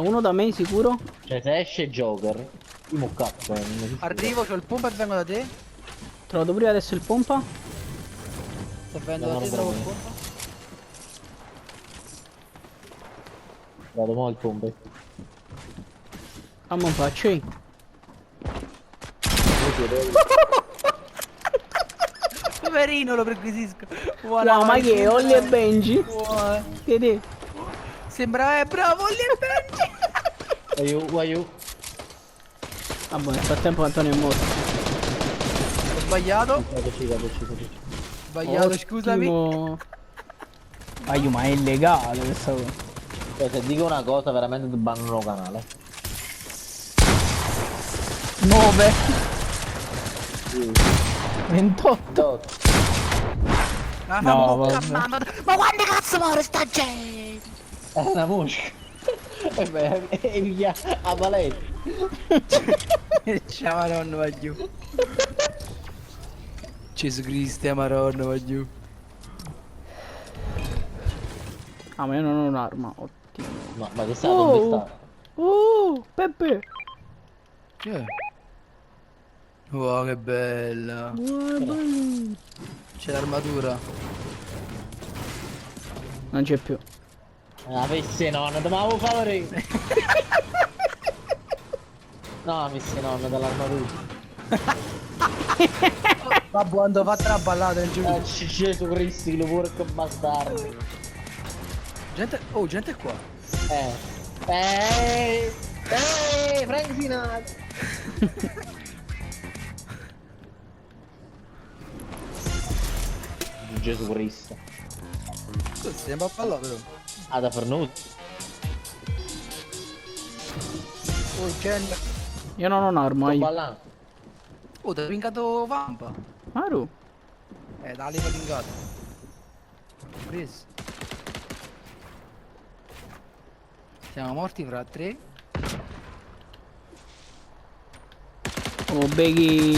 uno da me sicuro. Cioè se esce Joker, io mo cazzo. Arrivo, c'ho il pompa e vengo da te. Trovato prima adesso il pompa. Sto venendo No, da te, no, trovo no. il pompa. Vado mo il pompe. Ah, mo faccio io. Poverino, lo perquisisco. Wow, ma che è Ollie e Benji? Wow. Che te? Sembra, bravo, Ollie e Benji. Aiu. Ah, boh, nel frattempo Antonio è morto. Ho sbagliato. Così. Sbagliato, scusami. Ottimo. Aiuto, ma è illegale questa cosa. Cioè se dico una cosa veramente ti bannano il canale. 9. 28. Ah, No, no, vabbè. mamma. Ma quando cazzo muore sta gente? È una mosca. E beh, e via a paletta. Ciao Maronna, va giù. Gesù Cristo, Maronna, va giù. Ah, ma io non ho un'arma. Ottimo. Ma che sta dove sta? Peppe. Che? Wow, che bella. C'è l'armatura. Non c'è più. La fesse nonna, te l'avevo favore. No, la fesse nonna dell'armatura. Babbo, quando fa la ballata in giù. Gesù Cristo, che porco bastardo. Gente, oh, gente qua. Frank Sinatra. Gesù Cristo. Così stiamo a ballare però. Ah, da Fernuto. Oh, gente. Io non ho un'arma. Sto Io. ballando. Oh, ti ha pincato Vampa. Maru. Dai, l'hai pincato. Preso. Siamo morti fra 3. Oh, beghi.